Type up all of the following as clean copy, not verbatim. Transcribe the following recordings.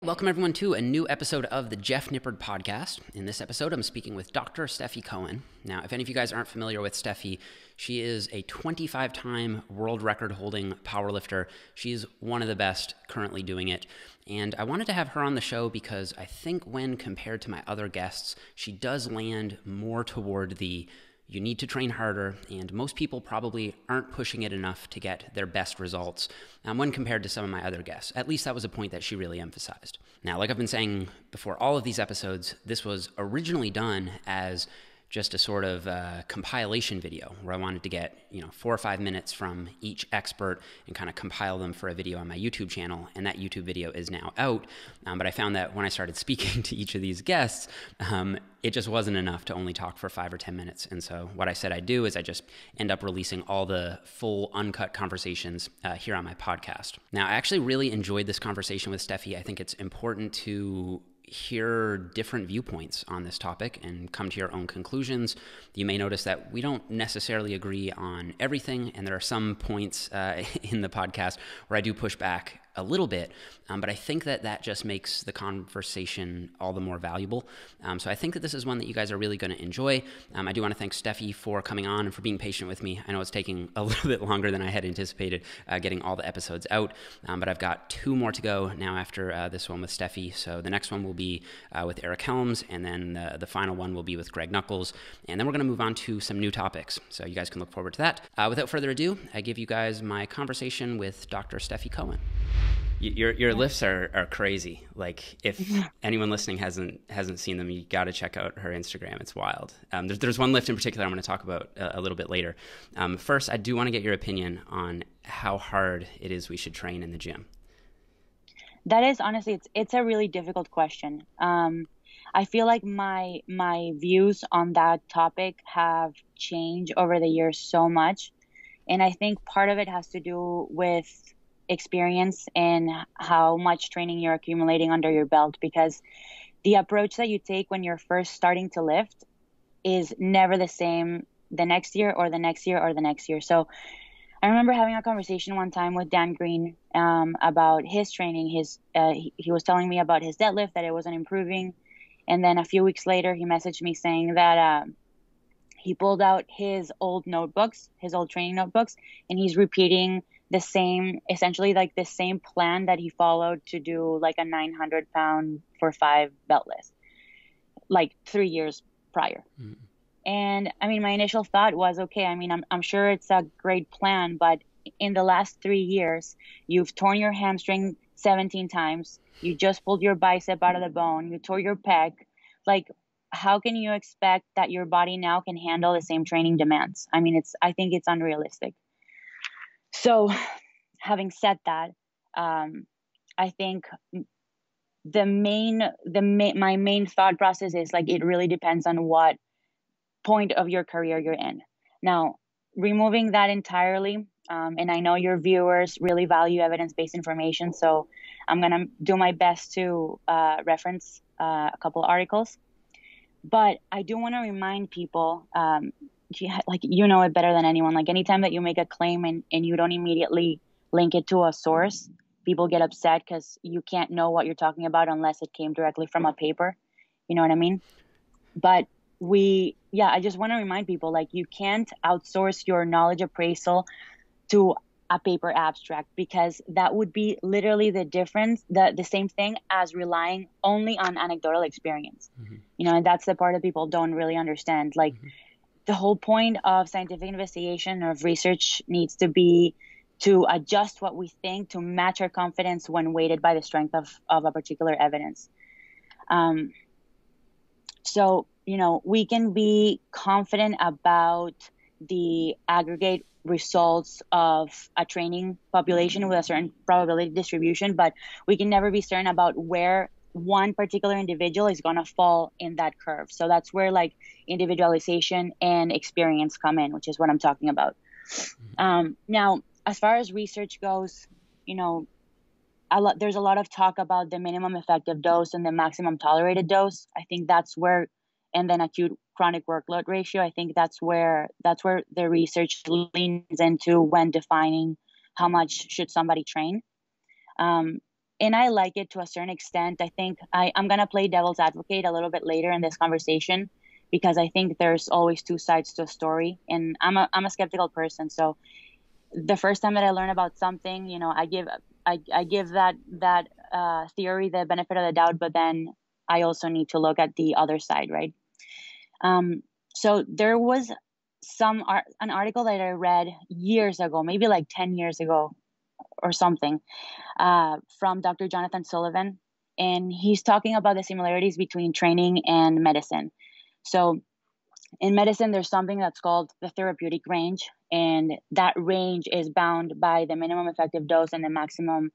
Welcome, everyone, to a new episode of the Jeff Nippard podcast. In this episode, I'm speaking with Dr. Stefi Cohen. Now, if any of you guys aren't familiar with Stefi, she is a 25-time world record-holding powerlifter. She's one of the best currently doing it. And I wanted to have her on the show because I think when compared to my other guests, she does land more toward the you need to train harder, and most people probably aren't pushing it enough to get their best results when compared to some of my other guests. At least that was a point that she really emphasized. Now, like I've been saying before all of these episodes, this was originally done as just a sort of compilation video where I wanted to get 4 or 5 minutes from each expert and kind of compile them for a video on my YouTube channel, and that YouTube video is now out. But I found that when I started speaking to each of these guests, it just wasn't enough to only talk for 5 or 10 minutes. And so what I said I'd do is I just end up releasing all the full uncut conversations here on my podcast. Now, I actually really enjoyed this conversation with Stefi. I think it's important to hear different viewpoints on this topic and come to your own conclusions. You may notice that we don't necessarily agree on everything, and there are some points in the podcast where I do push back a little bit, but I think that just makes the conversation all the more valuable. So I think that this is one that you guys are really going to enjoy. I do want to thank Stefi for coming on and for being patient with me. I know it's taking a little bit longer than I had anticipated getting all the episodes out, but I've got 2 more to go now after this one with Stefi. So the next one will be with Eric Helms, and then the final one will be with Greg Knuckles, and then we're going to move on to some new topics. So you guys can look forward to that. Without further ado, I give you guys my conversation with Dr. Stefi Cohen. Your lifts are crazy. Like, if anyone listening hasn't seen them, you got to check out her Instagram. It's wild. There's one lift in particular I'm going to talk about a little bit later. First, I do want to get your opinion on how hard it is we should train in the gym. That is, honestly, it's a really difficult question. I feel like my views on that topic have changed over the years so much, and I think part of it has to do with experience and how much training you're accumulating under your belt, because the approach that you take when you're first starting to lift is never the same the next year or the next year or the next year. So I remember having a conversation one time with Dan Green about his training. He was telling me about his deadlift, that it wasn't improving, and then a few weeks later he messaged me saying that he pulled out his old training notebooks, and he's repeating essentially like the same plan that he followed to do like a 900-pound for 5 belt lift, like 3 years prior. Mm-hmm. And I mean, my initial thought was, okay, I mean, I'm sure it's a great plan, but in the last 3 years, you've torn your hamstring 17 times. You just pulled your bicep out of the bone. You tore your pec. Like, how can you expect that your body now can handle the same training demands? I mean, I think it's unrealistic. So having said that, I think my main thought process is like, it really depends on what point of your career you're in. Now, removing that entirely, and I know your viewers really value evidence-based information, so I'm going to do my best to reference a couple articles. But I do want to remind people, like, you know it better than anyone, like anytime that you make a claim and you don't immediately link it to a source, people get upset because you can't know what you're talking about unless it came directly from a paper. You know what I mean? But I just want to remind people, like, you can't outsource your knowledge appraisal to a paper abstract, because that would be literally the same thing as relying only on anecdotal experience. Mm-hmm. And that's the part that people don't really understand. Like, mm-hmm. The whole point of scientific investigation or of research needs to be to adjust what we think to match our confidence when weighted by the strength of a particular evidence. So, we can be confident about the aggregate results of a training population with a certain probability distribution, but we can never be certain about where one particular individual is going to fall in that curve. So that's where like individualization and experience come in, which is what I'm talking about. Mm-hmm. Now, as far as research goes, there's a lot of talk about the minimum effective dose and the maximum tolerated dose. I think that's where, and then acute chronic workload ratio. I think that's where the research leans into when defining how much should somebody train. and I like it to a certain extent. I think I'm going to play devil's advocate a little bit later in this conversation, because I think there's always two sides to a story, and I'm a skeptical person. So the first time that I learn about something, I give that theory the benefit of the doubt, but then I also need to look at the other side, right? So there was an article that I read years ago, maybe like 10 years ago or something, from Dr. Jonathan Sullivan, and he's talking about the similarities between training and medicine. So in medicine, there's something that's called the therapeutic range, and that range is bound by the minimum effective dose and the maximum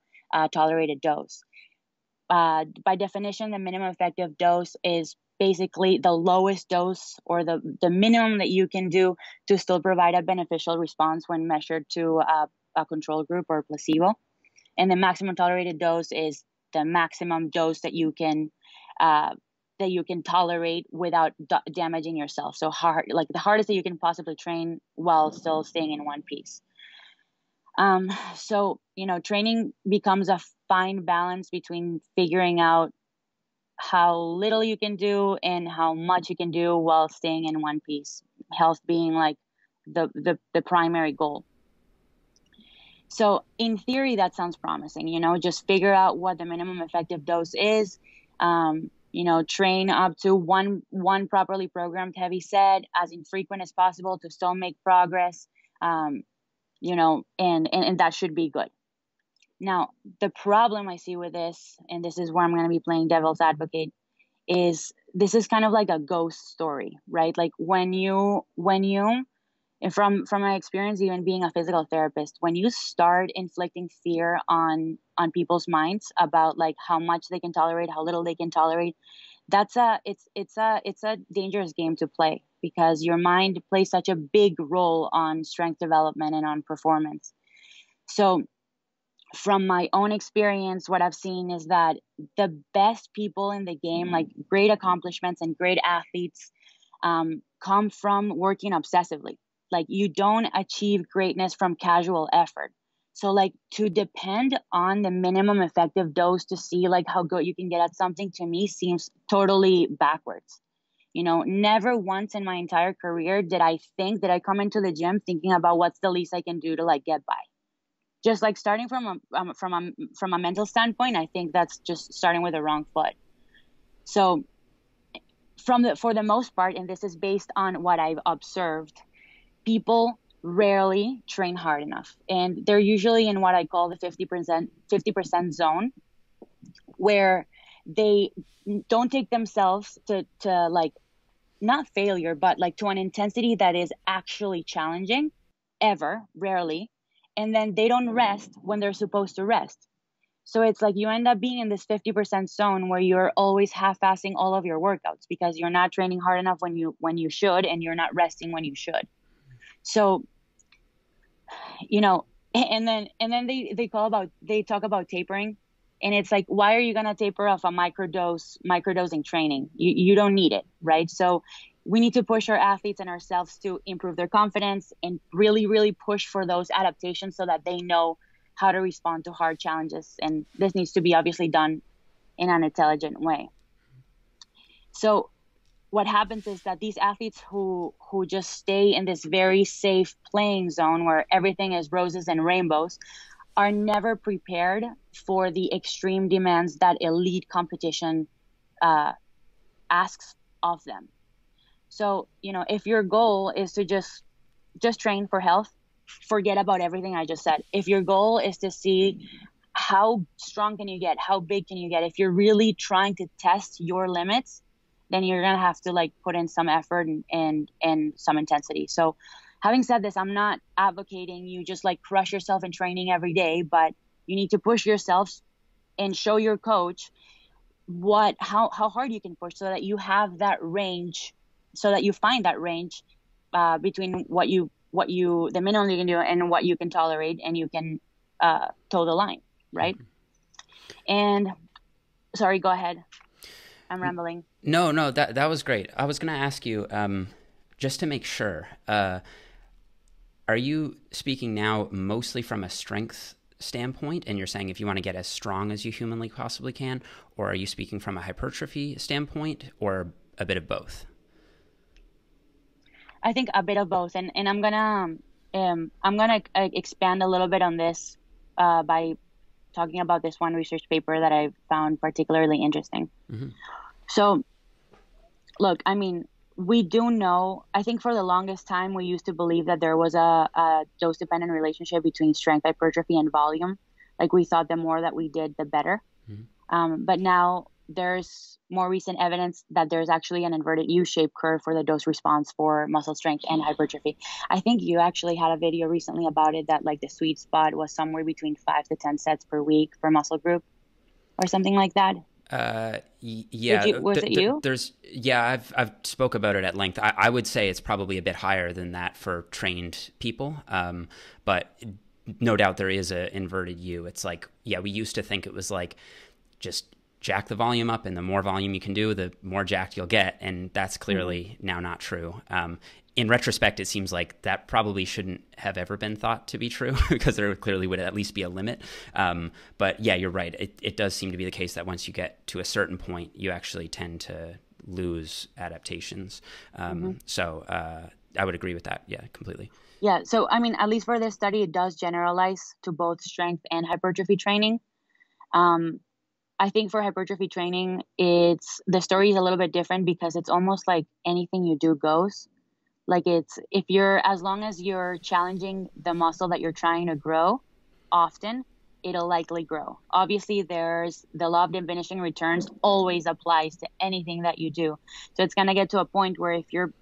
tolerated dose. By definition, the minimum effective dose is basically the lowest dose, or the minimum that you can do to still provide a beneficial response when measured to a control group or placebo. And the maximum tolerated dose is the maximum dose that you can tolerate without damaging yourself. So hard, like the hardest that you can possibly train while still staying in one piece. So, training becomes a fine balance between figuring out how little you can do and how much you can do while staying in one piece, health being like the primary goal. So in theory, that sounds promising, just figure out what the minimum effective dose is, train up to one properly programmed heavy set as infrequent as possible to still make progress, and that should be good. Now, the problem I see with this, and this is where I'm going to be playing devil's advocate, is this is kind of like a ghost story, right? Like when you, and from my experience, even being a physical therapist, when you start inflicting fear on people's minds about like how much they can tolerate, how little they can tolerate, it's a dangerous game to play, because your mind plays such a big role on strength development and on performance. So from my own experience, what I've seen is that the best people in the game, like great accomplishments and great athletes, come from working obsessively. Like you don't achieve greatness from casual effort. So like to depend on the minimum effective dose to see like how good you can get at something, to me seems totally backwards. Never once in my entire career did I come into the gym thinking about what's the least I can do to like get by. Just like starting from a mental standpoint, I think that's just starting with the wrong foot. So for the most part, and this is based on what I've observed, people rarely train hard enough, and they're usually in what I call the 50% zone, where they don't take themselves to like, not failure, but like to an intensity that is actually challenging, rarely. And then they don't rest when they're supposed to rest. So it's like you end up being in this 50% zone where you're always half-assing all of your workouts because you're not training hard enough when you should, and you're not resting when you should. So, and then they talk about tapering, and it's like, why are you going to taper off a microdosing training? You don't need it, right? So we need to push our athletes and ourselves to improve their confidence and really, really push for those adaptations so that they know how to respond to hard challenges. And this needs to be obviously done in an intelligent way. So what happens is that these athletes who just stay in this very safe playing zone where everything is roses and rainbows are never prepared for the extreme demands that elite competition asks of them. So, if your goal is to just train for health, forget about everything I just said. If your goal is to see how strong can you get, how big can you get, if you're really trying to test your limits, then you're going to have to like put in some effort and some intensity. So having said this, I'm not advocating you just like crush yourself in training every day, but you need to push yourself and show your coach how hard you can push so that you have that range, so that you find that range between the minimum you can do and what you can tolerate, and you can toe the line, right? And sorry, go ahead. I'm rambling. No, that was great. I was going to ask you, just to make sure, are you speaking now mostly from a strength standpoint, and you're saying if you want to get as strong as you humanly possibly can, or are you speaking from a hypertrophy standpoint, or a bit of both? I think a bit of both, and I'm gonna expand a little bit on this by talking about this one research paper that I found particularly interesting. Mm-hmm. So, look, I mean, we do know, I think for the longest time, we used to believe that there was a dose dependent relationship between strength hypertrophy and volume. Like we thought the more that we did, the better. But now there's more recent evidence that there's actually an inverted U-shaped curve for the dose response for muscle strength and hypertrophy. I think you actually had a video recently about it, that like the sweet spot was somewhere between 5 to 10 sets per week per muscle group or something like that. Yeah. Was it you? I've spoke about it at length. I would say it's probably a bit higher than that for trained people. But no doubt there is a inverted U. It's like, yeah, we used to think it was like just jack the volume up, and the more volume you can do, the more jacked you'll get. And that's clearly now not true. In retrospect, it seems like that probably shouldn't have ever been thought to be true because there clearly would at least be a limit. But yeah, you're right. It does seem to be the case that once you get to a certain point, you actually tend to lose adaptations. So I would agree with that. Yeah, completely. Yeah. So, I mean, at least for this study, it does generalize to both strength and hypertrophy training. I think for hypertrophy training, the story is a little bit different because it's almost like anything you do goes. Like as long as you're challenging the muscle that you're trying to grow often, it'll likely grow. Obviously, there's the law of diminishing returns always applies to anything that you do. So it's going to get to a point where if you're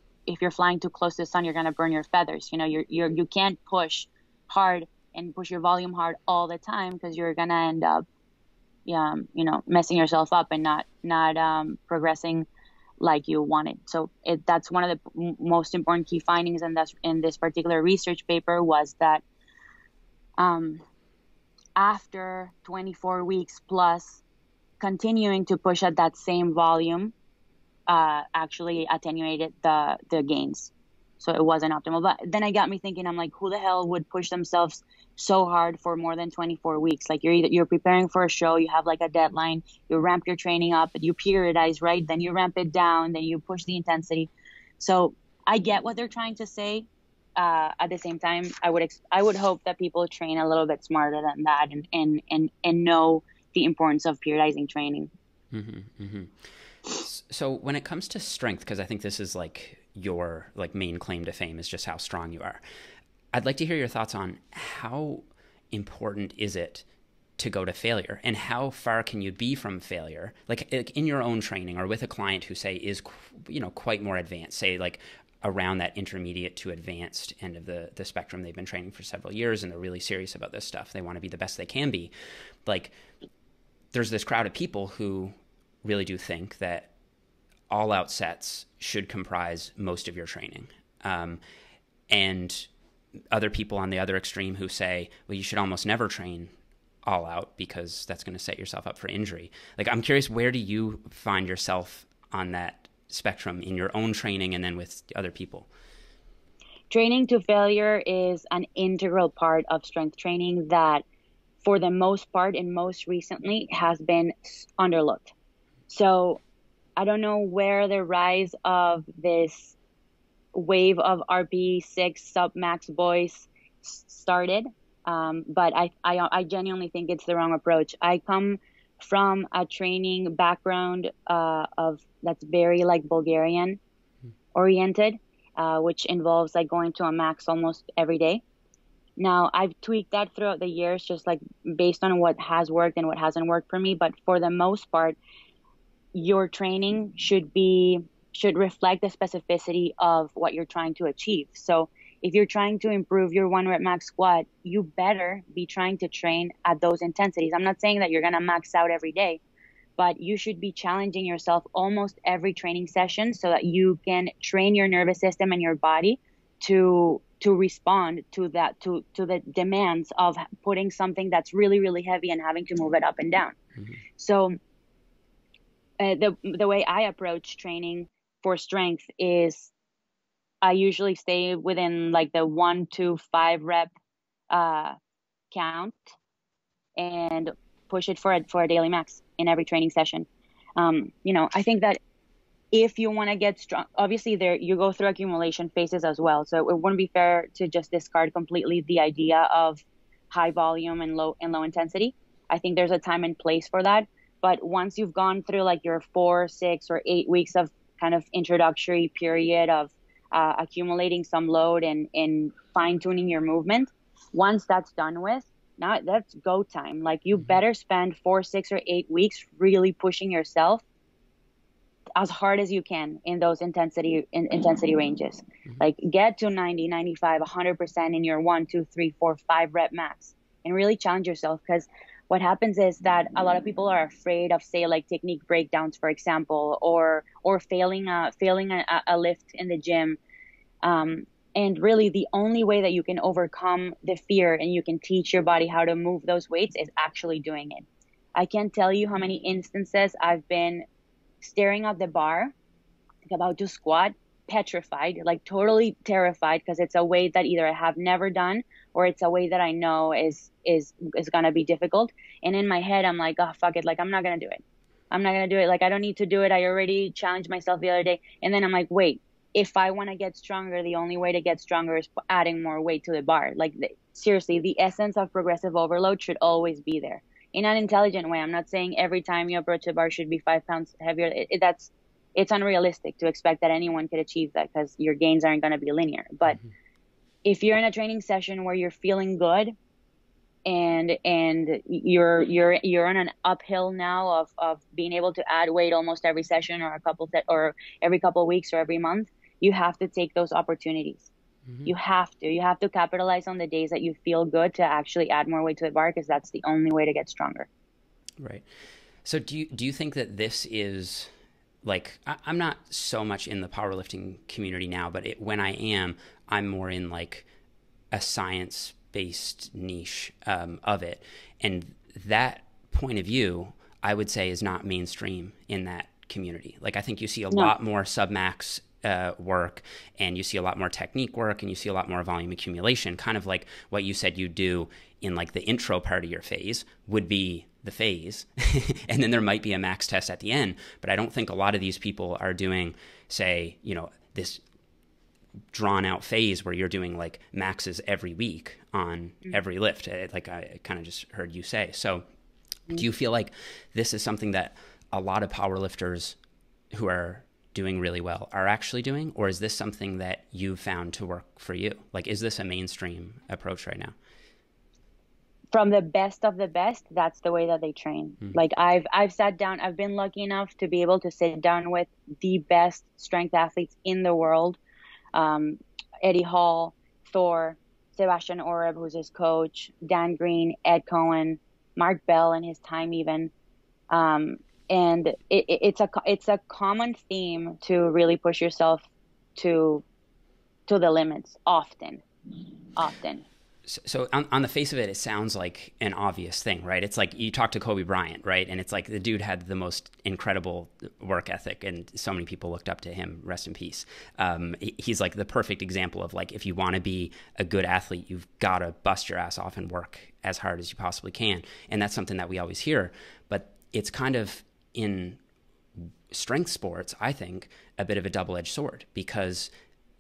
flying too close to the sun, you're going to burn your feathers. You know, you can't push hard and push your volume hard all the time because you're going to end up messing yourself up and not progressing like you wanted. So that's one of the most important key findings in this particular research paper was that after 24 weeks plus, continuing to push at that same volume actually attenuated the gains. So it wasn't optimal. But then it got me thinking, I'm like, who the hell would push themselves so hard for more than 24 weeks? Like you're preparing for a show, you have like a deadline, you ramp your training up, you periodize, right? Then you ramp it down, then you push the intensity. So I get what they're trying to say. At the same time, I would hope that people train a little bit smarter than that and know the importance of periodizing training. Mm-hmm, mm-hmm. So when it comes to strength, because I think this is like your like main claim to fame is just how strong you are. I'd like to hear your thoughts on how important is it to go to failure, and how far can you be from failure, like in your own training or with a client who say is quite more advanced, say like around that intermediate to advanced end of the spectrum. They've been training for several years and they're really serious about this stuff. They want to be the best they can be. Like there's this crowd of people who really do think that all out sets should comprise most of your training. And other people on the other extreme who say, well, you should almost never train all out because that's going to set yourself up for injury. Like, I'm curious, where do you find yourself on that spectrum in your own training and then with other people? Training to failure is an integral part of strength training that for the most part and most recently has been underlooked. So I don't know where the rise of this wave of RP6 sub-max boys started, but I genuinely think it's the wrong approach. I come from a training background of that's very like Bulgarian oriented, which involves like going to a max almost every day. Now, I've tweaked that throughout the years, just like based on what has worked and what hasn't worked for me. But for the most part, your training should reflect the specificity of what you're trying to achieve. So if you're trying to improve your 1 rep max squat, you better be trying to train at those intensities. I'm not saying that you're going to max out every day, but you should be challenging yourself almost every training session so that you can train your nervous system and your body to respond to the demands of putting something that's really, really heavy and having to move it up and down. Mm-hmm. So the way I approach training for strength is I usually stay within like the 1 to 5 rep count. and push it for a daily max in every training session. I think that if you want to get strong, obviously there you go through accumulation phases as well. So it wouldn't be fair to just discard completely the idea of high volume and low intensity. I think there's a time and place for that. But once you've gone through like your 4, 6, or 8 weeks of kind of introductory period of accumulating some load and fine tuning your movement, once that's done with, now that's go time. Like you better spend 4, 6, or 8 weeks really pushing yourself as hard as you can in those intensity ranges. Like get to 90, 95, 100% in your 1, 2, 3, 4, 5 rep max, and really challenge yourself. Because what happens is that a lot of people are afraid of, say, like technique breakdowns, for example, or failing a lift in the gym. And really the only way that you can overcome the fear and you can teach your body how to move those weights is actually doing it. I can't tell you how many instances I've been staring at the bar, about to squat, petrified, like totally terrified, because it's a weight that either I have never done or it's a weight that I know is gonna be difficult. And in my head, I'm like, oh, fuck it, like I'm not gonna do it. Like I don't need to do it. I already challenged myself the other day. And then I'm like, wait, if I want to get stronger, the only way to get stronger is adding more weight to the bar. Like seriously, the essence of progressive overload should always be there in an intelligent way. I'm not saying every time you approach a bar should be 5 pounds heavier. It's unrealistic to expect that anyone could achieve that, because your gains aren't going to be linear. But if you're in a training session where you're feeling good and you're on an uphill now of being able to add weight almost every session or or every couple of weeks or every month, you have to take those opportunities. You have to capitalize on the days that you feel good to actually add more weight to the bar, because that's the only way to get stronger. Right. So do you think that this is like, I'm not so much in the powerlifting community now, but when I am, I'm more in like a science-based niche of it. And that point of view, I would say, is not mainstream in that community. Like I think you see a lot more submax work, and you see a lot more technique work, and you see a lot more volume accumulation, kind of like what you said you do in like the intro part of your phase would be the phase. And then there might be a max test at the end. But I don't think a lot of these people are doing, say, this drawn out phase where you're doing like maxes every week on every lift, like I kind of just heard you say. So do you feel like this is something that a lot of powerlifters who are doing really well are actually doing, or is this something that you've found to work for you? Like, is this a mainstream approach right now? From the best of the best, that's the way that they train. Like I've sat down, I've been lucky enough to be able to sit down with the best strength athletes in the world. Eddie Hall, Thor, Sebastian Oreb, who's his coach, Dan Green, Ed Cohen, Mark Bell in his time even. And it's a common theme to really push yourself to the limits often. So on the face of it, it sounds like an obvious thing, right? It's like you talk to Kobe Bryant, right? And it's like the dude had the most incredible work ethic, and so many people looked up to him. Rest in peace. He's like the perfect example of like, if you want to be a good athlete, you've got to bust your ass off and work as hard as you possibly can. And that's something that we always hear. But it's kind of in strength sports, I think, a bit of a double-edged sword, because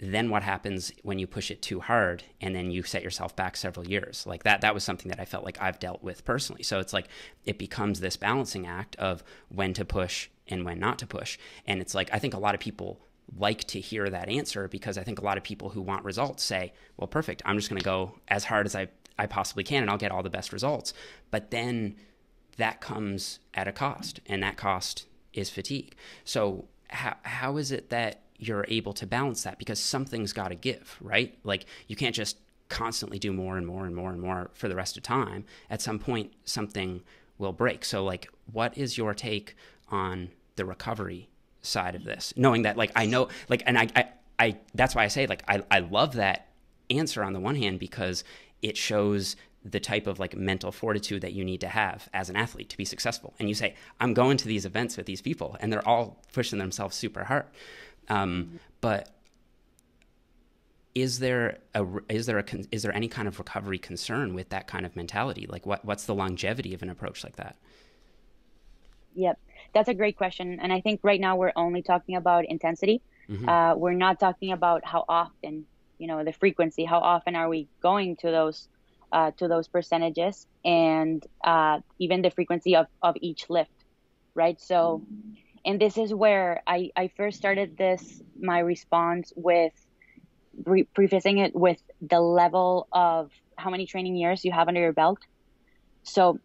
then what happens when you push it too hard and then you set yourself back several years? Like that was something that I felt like I've dealt with personally. So it's like it becomes this balancing act of when to push and when not to push. And it's like I think a lot of people like to hear that answer, because I think a lot of people who want results say, well, perfect, I'm just going to go as hard as I possibly can and I'll get all the best results. But then that comes at a cost, and that cost is fatigue. So how is it that you're able to balance that? Because something's got to give, right? Like you can't just constantly do more and more and more and more for the rest of time. At some point, something will break. So like, what is your take on the recovery side of this? Knowing that, like, I know, like, and I that's why I say, like, I love that answer on the one hand, because it shows the type of like mental fortitude that you need to have as an athlete to be successful. And you say, I'm going to these events with these people and they're all pushing themselves super hard. But is there any kind of recovery concern with that kind of mentality? Like what's the longevity of an approach like that? Yep. That's a great question. And I think right now we're only talking about intensity. We're not talking about how often, the frequency, how often are we going to those percentages, and even the frequency of each lift, right? So, and this is where I first started my response with prefacing it with the level of how many training years you have under your belt. So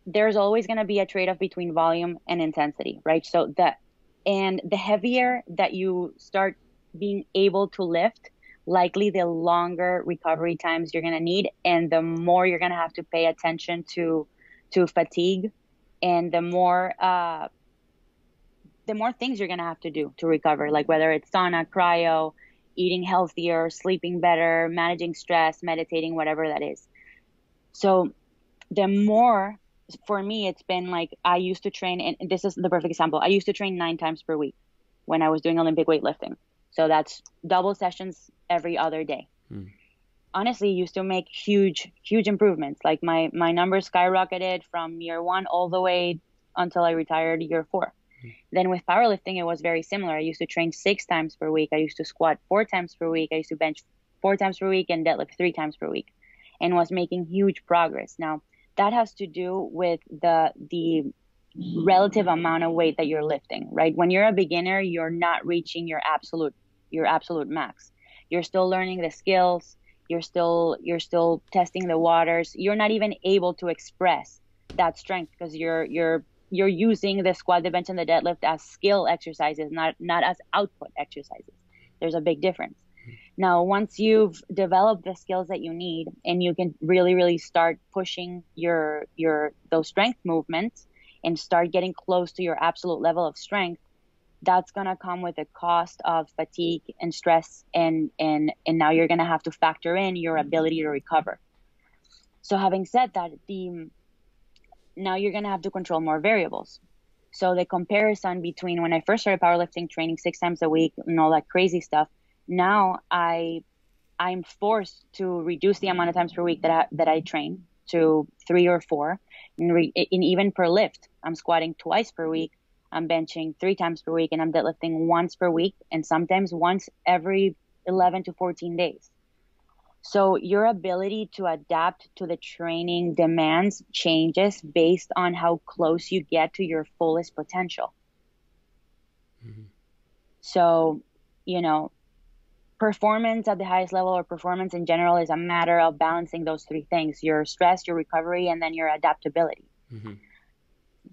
there's always going to be a trade-off between volume and intensity, right? So the heavier that you start being able to lift, likely the longer recovery times you're going to need, and the more you're going to have to pay attention to fatigue, and the more things you're going to have to do to recover, like whether it's sauna, cryo, eating healthier, sleeping better, managing stress, meditating, whatever that is. So the more, for me, it's been like I used to train, and this is the perfect example. I used to train 9 times per week when I was doing Olympic weightlifting. So that's double sessions every other day. Honestly, used to make huge improvements. Like my numbers skyrocketed from year 1 all the way until I retired year 4. Then with powerlifting, it was very similar. I used to train 6 times per week. I used to squat 4 times per week. I used to bench 4 times per week and deadlift 3 times per week, and was making huge progress. Now, that has to do with the relative amount of weight that you're lifting, right? When you're a beginner, you're not reaching your absolute max. You're still learning the skills. You're still testing the waters. You're not even able to express that strength because you're using the squat, the bench, and the deadlift as skill exercises, not as output exercises. There's a big difference. Now, once you've developed the skills that you need, and you can really, really start pushing those strength movements and start getting close to your absolute level of strength, that's going to come with a cost of fatigue and stress, and now you're going to have to factor in your ability to recover. So having said that, now you're going to have to control more variables. So the comparison between when I first started powerlifting, training 6 times a week and all that crazy stuff, now I'm forced to reduce the amount of times per week that I train to 3 or 4, and even per lift. I'm squatting twice per week, I'm benching 3 times per week, and I'm deadlifting once per week, and sometimes once every 11 to 14 days. So your ability to adapt to the training demands changes based on how close you get to your fullest potential. So, performance at the highest level, or performance in general, is a matter of balancing those 3 things: your stress, your recovery, and then your adaptability.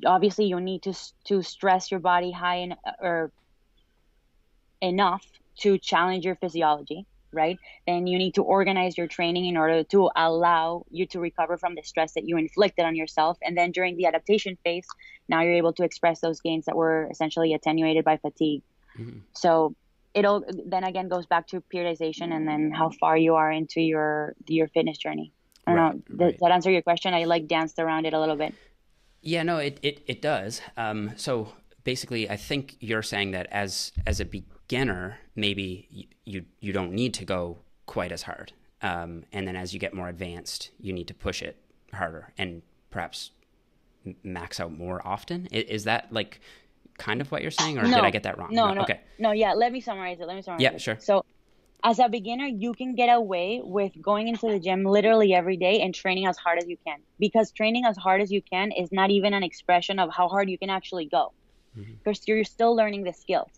Obviously, you need to stress your body high or enough to challenge your physiology, right? Then you need to organize your training in order to allow you to recover from the stress that you inflicted on yourself. And then during the adaptation phase, now you're able to express those gains that were essentially attenuated by fatigue. So it all then again goes back to periodization, and then how far you are into your fitness journey. I don't know. Does that answer your question? I danced around it a little bit. Yeah, no, it does. So basically, I think you're saying that as a beginner, maybe you don't need to go quite as hard, and then as you get more advanced, you need to push it harder and perhaps max out more often. Is that like kind of what you're saying, or did I get that wrong? No. Okay. No, yeah. Let me summarize it. Yeah, sure. So, as a beginner, you can get away with going into the gym literally every day and training as hard as you can, because training as hard as you can is not even an expression of how hard you can actually go, because you're still learning the skills.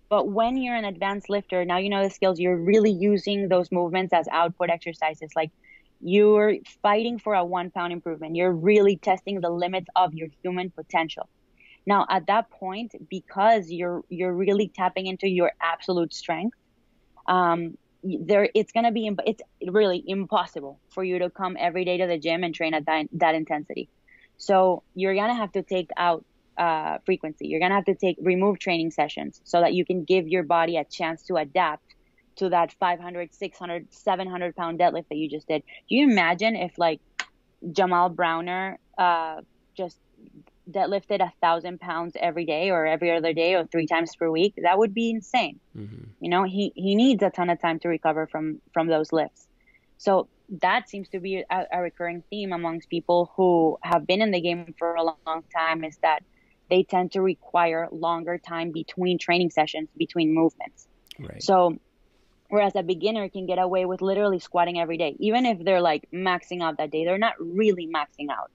But when you're an advanced lifter, now you know the skills, you're really using those movements as output exercises. Like, you're fighting for a 1 pound improvement. You're really testing the limits of your human potential. Now, at that point, because you're really tapping into your absolute strength, it's really impossible for you to come every day to the gym and train at that intensity. So you're gonna have to take out frequency. You're gonna have to remove training sessions so that you can give your body a chance to adapt to that 500, 600, 700 pound deadlift that you just did. Do you imagine if like Jamal Browner just deadlifted 1,000 pounds every day or every other day or 3 times per week, that would be insane. You know, he needs a ton of time to recover from those lifts. So that seems to be a recurring theme amongst people who have been in the game for a long time, is that they tend to require longer time between training sessions, between movements. Right. So whereas a beginner can get away with literally squatting every day, even if they're like maxing out that day, they're not really maxing out.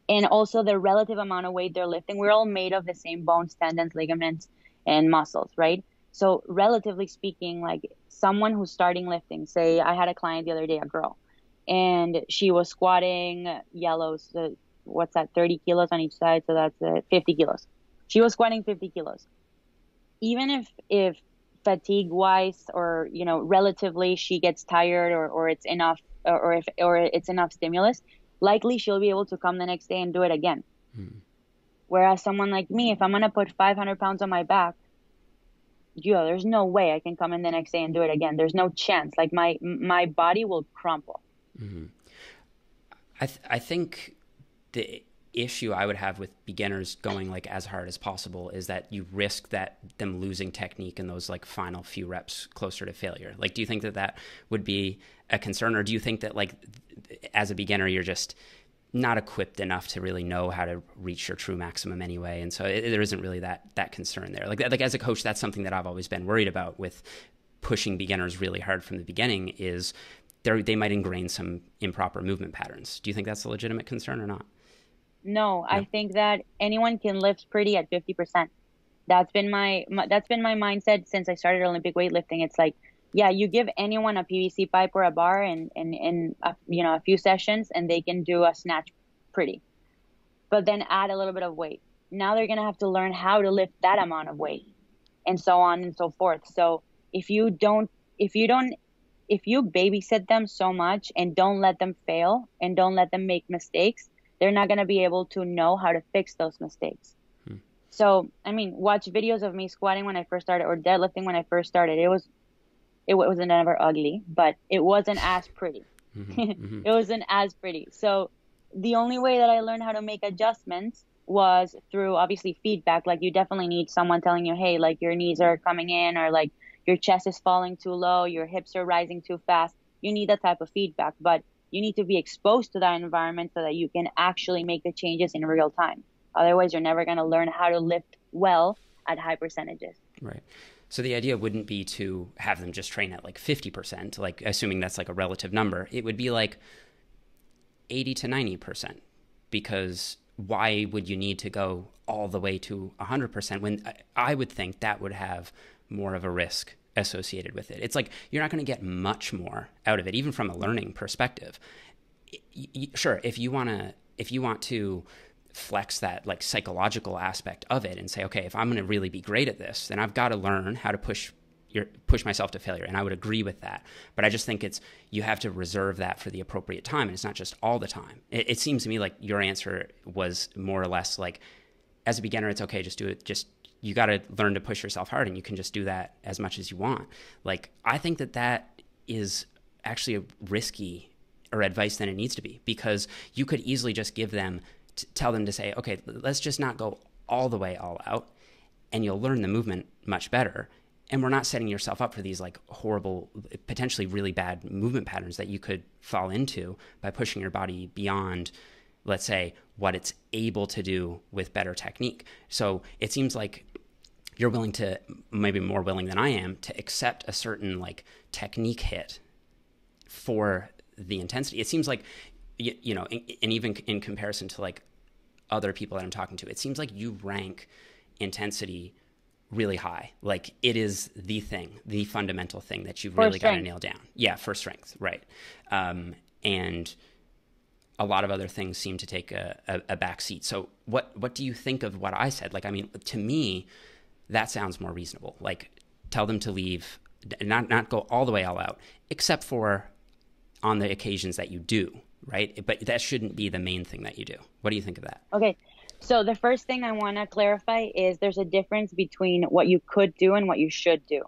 And also the relative amount of weight they're lifting, we're all made of the same bones, tendons, ligaments, and muscles, right? So relatively speaking, like someone who's starting lifting, say I had a client the other day, a girl, and she was squatting yellows, what's that, 30 kilos on each side, so that's 50 kilos. She was squatting 50 kilos. Even if fatigue wise, or, you know, relatively she gets tired, or it's enough, or it's enough stimulus, likely she'll be able to come the next day and do it again. Whereas someone like me, if I'm going to put 500 pounds on my back, there's no way I can come in the next day and do it again. There's no chance. Like my body will crumple. I think the issue I would have with beginners going like as hard as possible is that you risk them losing technique in those like final few reps closer to failure. Like, do you think that would be a concern, or do you think that like as a beginner you're just not equipped enough to really know how to reach your true maximum anyway, and so there isn't really that concern there? Like as a coach, that's something that I've always been worried about with pushing beginners really hard from the beginning, is they might ingrain some improper movement patterns. Do you think that's a legitimate concern or not? No, I think that anyone can lift pretty at 50%. That's been my mindset since I started Olympic weightlifting. It's like, yeah, you give anyone a PVC pipe or a bar and a few sessions, and they can do a snatch pretty. But then add a little bit of weight. Now they're gonna have to learn how to lift that amount of weight, and so on and so forth. So if you babysit them so much and don't let them fail and don't let them make mistakes, they're not going to be able to know how to fix those mistakes. So, I mean, watch videos of me squatting when I first started, or deadlifting when I first started. It wasn't never ugly, but it wasn't as pretty. It wasn't as pretty. So the only way that I learned how to make adjustments was through obviously feedback. Like, you definitely need someone telling you, hey, like your knees are coming in, or like your chest is falling too low, your hips are rising too fast. You need that type of feedback, but you need to be exposed to that environment so that you can actually make the changes in real time. Otherwise, you're never going to learn how to lift well at high percentages. Right. So the idea wouldn't be to have them just train at like 50%, like assuming that's like a relative number. It would be like 80 to 90%, because why would you need to go all the way to 100% when I would think that would have more of a risk associated with it? It's like you're not going to get much more out of it, even from a learning perspective. Sure, if you want to flex that like psychological aspect of it and say, okay, if I'm going to really be great at this, then I've got to learn how to push myself to failure, and I would agree with that. But I just think you have to reserve that for the appropriate time, and it's not just all the time. It seems to me like your answer was more or less like, as a beginner, it's okay, just do it. You got to learn to push yourself hard, and you can just do that as much as you want. Like, I think that is actually a risky or advice than it needs to be, because you could easily just tell them to say, okay, let's just not go all the way all out, and you'll learn the movement much better. And we're not setting yourself up for these like horrible, potentially really bad movement patterns that you could fall into by pushing your body beyond, let's say, what it's able to do with better technique. So it seems like you're maybe more willing than I am, to accept a certain like technique hit for the intensity. It seems like, and even in comparison to like other people that I'm talking to, it seems like you rank intensity really high. Like, it is the fundamental thing that you've really got to nail down. Yeah, for strength, right. And a lot of other things seem to take a back seat. So what do you think of what I said? Like, I mean, to me, that sounds more reasonable. Like, tell them to leave, not go all the way all out, except for on the occasions that you do, right? But that shouldn't be the main thing that you do. What do you think of that? Okay. So the first thing I want to clarify is there's a difference between what you could do and what you should do.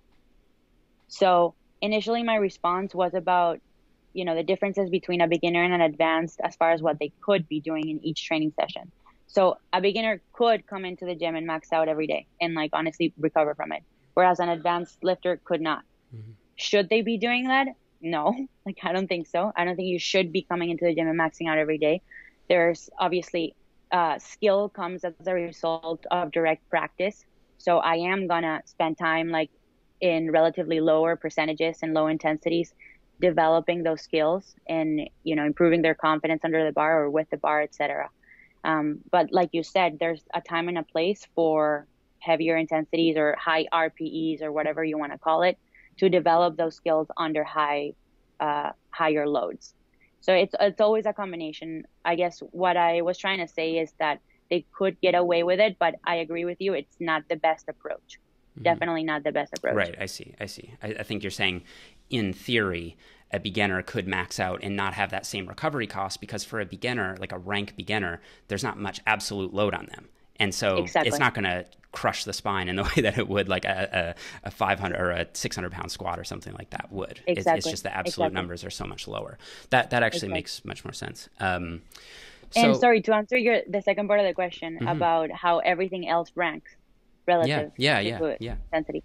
So initially my response was about, the differences between a beginner and an advanced as far as what they could be doing in each training session. So a beginner could come into the gym and max out every day and like honestly recover from it, whereas an advanced lifter could not. Mm-hmm. Should they be doing that? No, like I don't think so. I don't think you should be coming into the gym and maxing out every day. There's obviously skill comes as a result of direct practice. So I am gonna spend time like in relatively lower percentages and low intensities developing those skills and improving their confidence under the bar or with the bar, etc. But like you said, there's a time and a place for heavier intensities or high RPEs or whatever you want to call it to develop those skills under higher loads. So it's always a combination. I guess what I was trying to say is that they could get away with it, but I agree with you. It's not the best approach. Mm-hmm. Definitely not the best approach. Right. I see. I think you're saying in theory, a beginner could max out and not have that same recovery cost because for a beginner, like a rank beginner, there's not much absolute load on them. And so It's not going to crush the spine in the way that it would like a 500 or a 600 pound squat or something like that would. Exactly. It's just the absolute numbers are so much lower. That actually makes much more sense. And sorry, to answer the second part of the question mm-hmm. about how everything else ranks relative to intensity.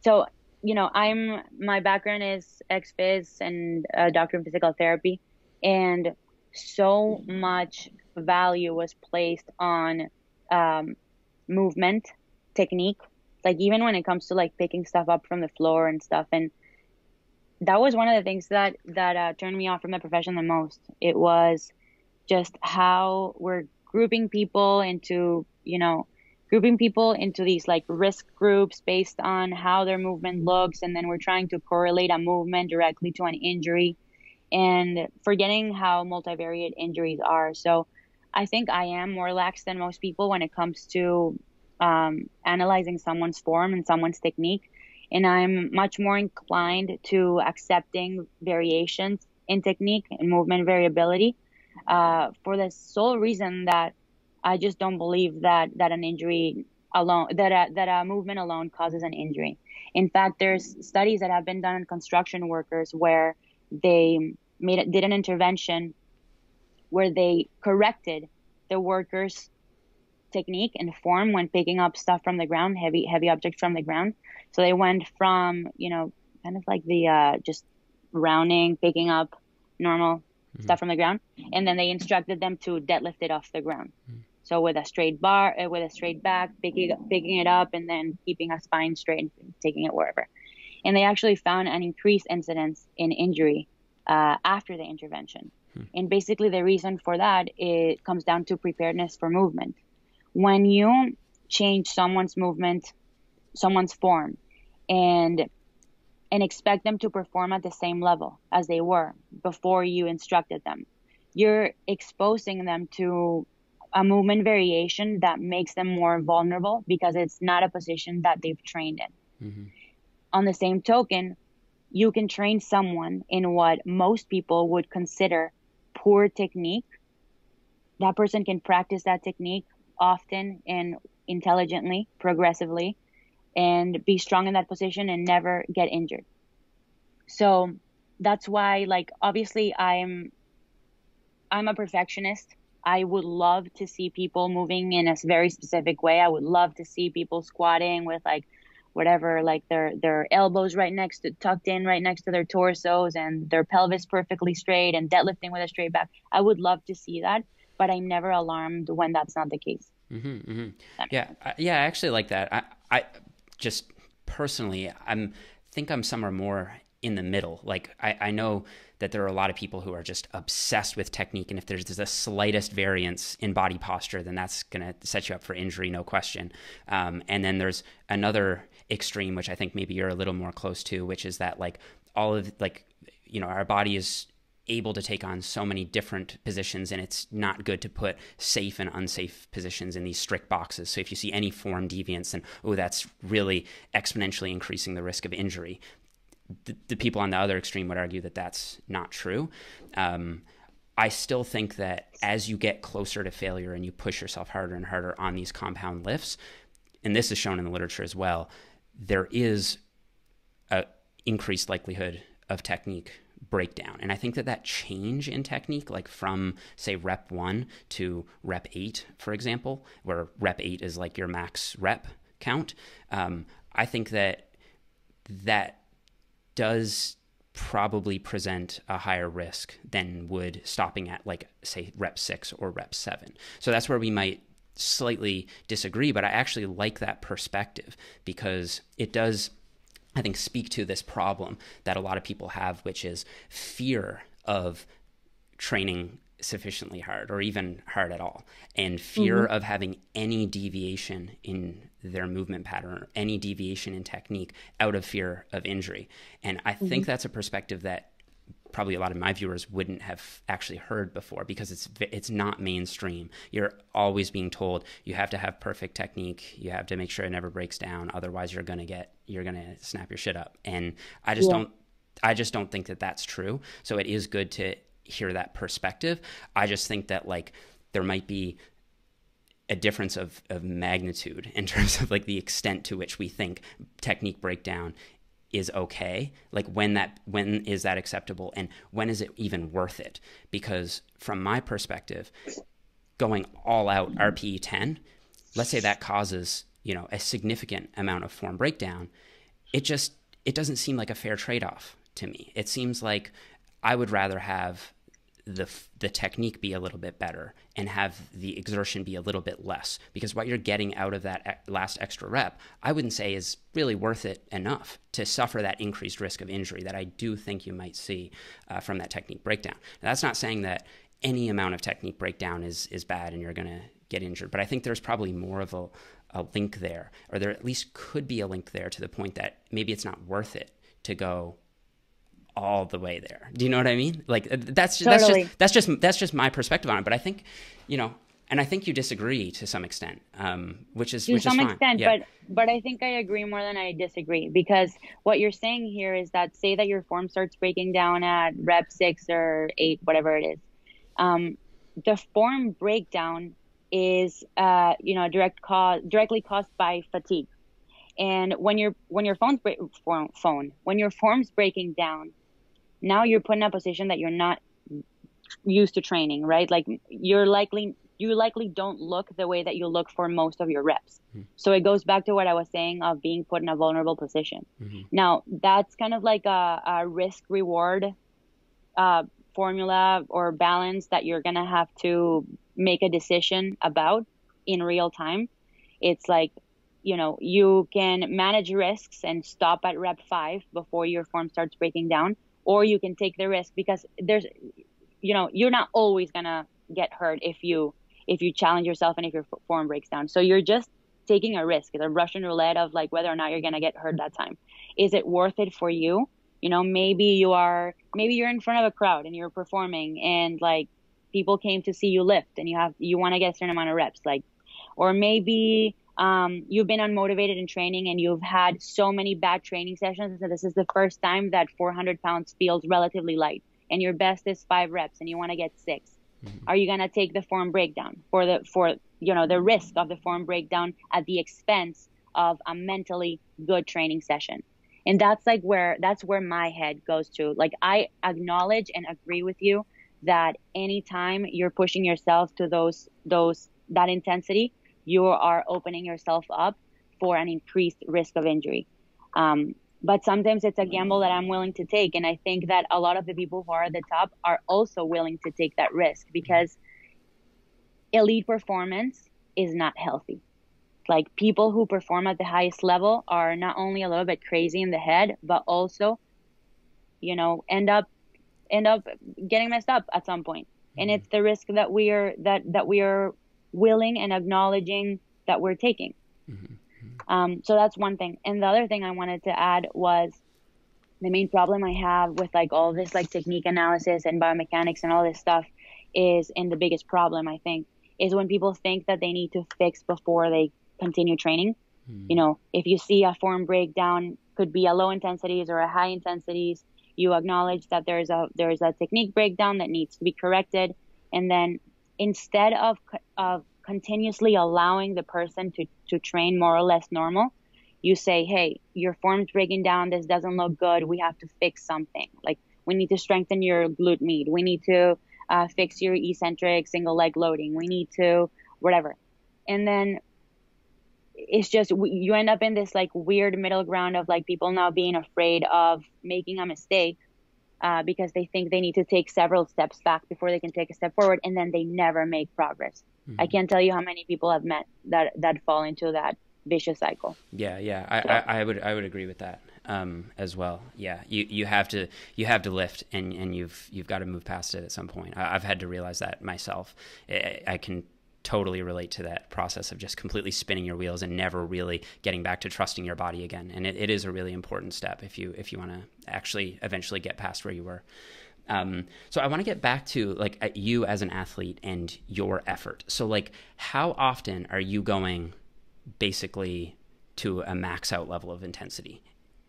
So, my background is ex-phys and a doctor in physical therapy, and so much value was placed on movement, technique, like even when it comes to like picking stuff up from the floor and stuff. And that was one of the things that turned me off from the profession the most. It was just how we're grouping people into these like risk groups based on how their movement looks. And then we're trying to correlate a movement directly to an injury and forgetting how multivariate injuries are. So I think I am more lax than most people when it comes to analyzing someone's form and someone's technique. And I'm much more inclined to accepting variations in technique and movement variability for the sole reason that I just don't believe that an injury alone, that a movement alone causes an injury. In fact, there's studies that have been done on construction workers where they did an intervention where they corrected the worker's technique and form when picking up stuff from the ground, heavy objects from the ground. So they went from, kind of like the just rounding, picking up normal mm-hmm. stuff from the ground, and then they instructed them to deadlift it off the ground. Mm-hmm. So with a straight bar, with a straight back, picking it up, and then keeping a spine straight and taking it wherever. And they actually found an increased incidence in injury after the intervention. And basically the reason for that, it comes down to preparedness for movement. When you change someone's movement, someone's form, and expect them to perform at the same level as they were before you instructed them, you're exposing them to a movement variation that makes them more vulnerable because it's not a position that they've trained in. Mm-hmm. On the same token, you can train someone in what most people would consider poor technique. That person can practice that technique often and intelligently, progressively, and be strong in that position and never get injured. So that's why, like, obviously I'm a perfectionist. I would love to see people moving in a very specific way. I would love to see people squatting with like whatever, like their elbows tucked in right next to their torsos and their pelvis perfectly straight and deadlifting with a straight back. I would love to see that, but I'm never alarmed when that's not the case. Mm-hmm, mm-hmm. Yeah. I actually like that. I just personally, think I'm somewhere more in the middle. Like I know that there are a lot of people who are just obsessed with technique. And if there's the slightest variance in body posture, then that's going to set you up for injury, no question. And then there's another extreme, which I think maybe you're a little more close to, which is that like all of like, our body is able to take on so many different positions, and it's not good to put safe and unsafe positions in these strict boxes. So if you see any form deviance, then, that's really exponentially increasing the risk of injury. The people on the other extreme would argue that that's not true. I still think that as you get closer to failure and you push yourself harder and harder on these compound lifts, and this is shown in the literature as well, there is a increased likelihood of technique breakdown. And I think that change in technique, like from say rep 1 to rep 8, for example, where rep 8 is like your max rep count, I think that does probably present a higher risk than would stopping at like say rep 6 or rep 7. So that's where we might slightly disagree, but I actually like that perspective because it does, I think, speak to this problem that a lot of people have, which is fear of training sufficiently hard or even hard at all, and fear of having any deviation in their movement pattern or any deviation in technique out of fear of injury. And I think that's a perspective that probably a lot of my viewers wouldn't have actually heard before because it's not mainstream. You're always being told you have to have perfect technique, you have to make sure it never breaks down, otherwise you're gonna snap your shit up. And I just don't think that that's true. So it is good to hear that perspective. I just think that like there might be a difference of magnitude in terms of like the extent to which we think technique breakdown is okay. Like when is that acceptable and when is it even worth it? Because from my perspective, going all out RPE 10, let's say that causes, a significant amount of form breakdown. It doesn't seem like a fair trade-off to me. It seems like I would rather have the technique be a little bit better and have the exertion be a little bit less, because what you're getting out of that last extra rep, I wouldn't say is really worth it enough to suffer that increased risk of injury that I do think you might see from that technique breakdown. Now, that's not saying that any amount of technique breakdown is bad and you're going to get injured, but I think there's probably more of a link there, or there at least could be a link there to the point that maybe it's not worth it to go all the way there. Do you know what I mean? Like that's just my perspective on it. But I think, and I think you disagree to some extent, which is fine. Yeah. But I think I agree more than I disagree, because what you're saying here is that say that your form starts breaking down at rep 6 or 8, whatever it is. The form breakdown is directly caused by fatigue. And when your form's breaking down, now you're put in a position that you're not used to training, right? Like you likely don't look the way that you look for most of your reps. So it goes back to what I was saying of being put in a vulnerable position. Now that's kind of like a risk reward formula or balance that you're going to have to make a decision about in real time. It's like, you can manage risks and stop at rep 5 before your form starts breaking down, or you can take the risk because you're not always going to get hurt if you challenge yourself and if your form breaks down. So you're just taking a risk. It's a Russian roulette of like whether or not you're going to get hurt that time. Is it worth it for you? Maybe you're in front of a crowd and you're performing and like people came to see you lift and you want to get a certain amount of reps, like, or maybe you've been unmotivated in training and you've had so many bad training sessions. So this is the first time that 400 pounds feels relatively light and your best is 5 reps and you want to get 6. Are you going to take the form breakdown for the risk of the form breakdown at the expense of a mentally good training session? And that's where my head goes to. Like, I acknowledge and agree with you that anytime you're pushing yourself to that intensity, you are opening yourself up for an increased risk of injury. But sometimes it's a gamble that I'm willing to take. And I think that a lot of the people who are at the top are also willing to take that risk, because elite performance is not healthy. Like, people who perform at the highest level are not only a little bit crazy in the head, but also, end up getting messed up at some point. And it's the risk that we are willing and acknowledging that we're taking. So that's one thing. And the other thing I wanted to add was the main problem I have with like all this like technique analysis and biomechanics and all this stuff is, and the biggest problem I think is when people think that they need to fix before they continue training. If you see a form breakdown, could be a low intensities or a high intensities, you acknowledge that there's a technique breakdown that needs to be corrected. And then instead of continuously allowing the person to train more or less normal, you say, hey, your form's breaking down. This doesn't look good. We have to fix something. Like, We need to strengthen your glute med. We need to fix your eccentric single leg loading. We need to whatever. And then it's just, you end up in this like weird middle ground of like people now being afraid of making a mistake because they think they need to take several steps back before they can take a step forward, and then they never make progress. I can't tell you how many people I've met that fall into that vicious cycle. I would agree with that as well. Yeah, you have to lift, and you've got to move past it at some point. I've had to realize that myself. I can totally relate to that process of just completely spinning your wheels and never really getting back to trusting your body again. And it is a really important step if you want to actually eventually get past where you were. So I want to get back to like you as an athlete and your effort. So like, how often are you going basically to a max out level of intensity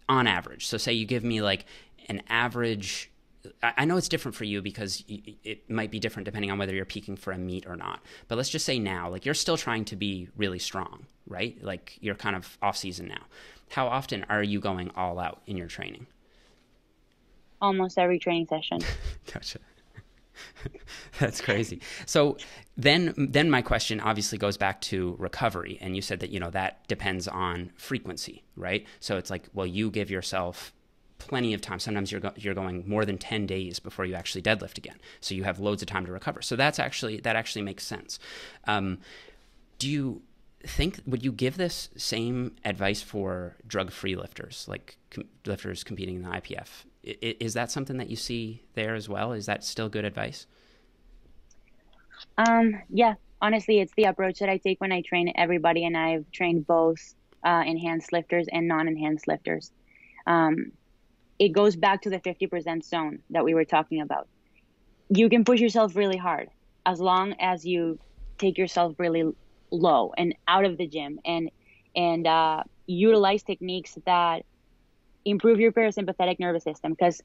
on average? So say you give me like an average. I know it's different for you because it might be different depending on whether you're peaking for a meet or not. But let's just say now, like you're still trying to be really strong, right? Like you're kind of off season now. How often are you going all out in your training? Almost every training session. Gotcha. That's crazy. So then my question obviously goes back to recovery. And you said that, that depends on frequency, right? So it's like, well, you give yourself plenty of time. Sometimes you're going more than 10 days before you actually deadlift again. So you have loads of time to recover. So that actually makes sense. Do you think, would you give this same advice for drug-free lifters, like lifters competing in the IPF? Is that something that you see there as well? Is that still good advice? Yeah, honestly, it's the approach that I take when I train everybody, and I've trained both enhanced lifters and non-enhanced lifters. It goes back to the 50% zone that we were talking about. You can push yourself really hard as long as you take yourself really low and out of the gym and utilize techniques that improve your parasympathetic nervous system. Because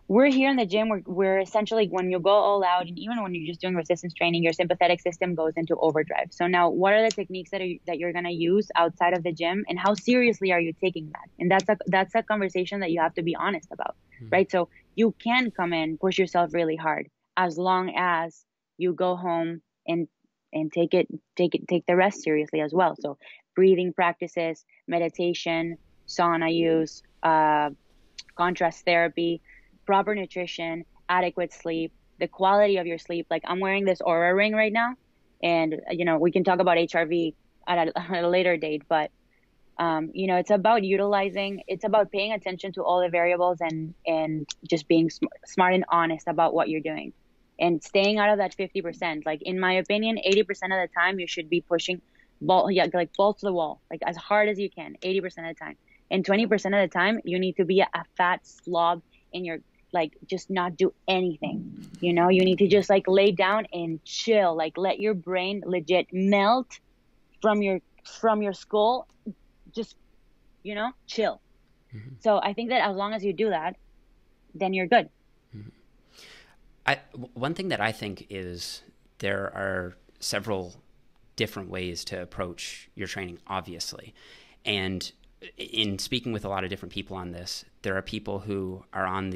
we're here in the gym. We're essentially, when you go all out, and even when you're just doing resistance training, your sympathetic system goes into overdrive. So now, what are the techniques that you're going to use outside of the gym, and how seriously are you taking that? And that's a conversation that you have to be honest about, right? So you can come in, push yourself really hard, as long as you go home and take the rest seriously as well. So breathing practices, meditation, sauna use, contrast therapy, proper nutrition, adequate sleep, the quality of your sleep. Like I'm wearing this Aura ring right now, and we can talk about HRV at a later date, but it's about paying attention to all the variables and just being smart and honest about what you're doing and staying out of that 50%. Like in my opinion, 80% of the time you should be pushing balls to the wall, like as hard as you can, 80% of the time. And 20% of the time you need to be a fat slob in your, like, just not do anything. You need to just like lay down and chill, like let your brain legit melt from your skull. Just, chill. Mm-hmm. So I think that as long as you do that, then you're good. Mm-hmm. One thing that I think is there are several different ways to approach your training, obviously. And in speaking with a lot of different people on this, there are people who are on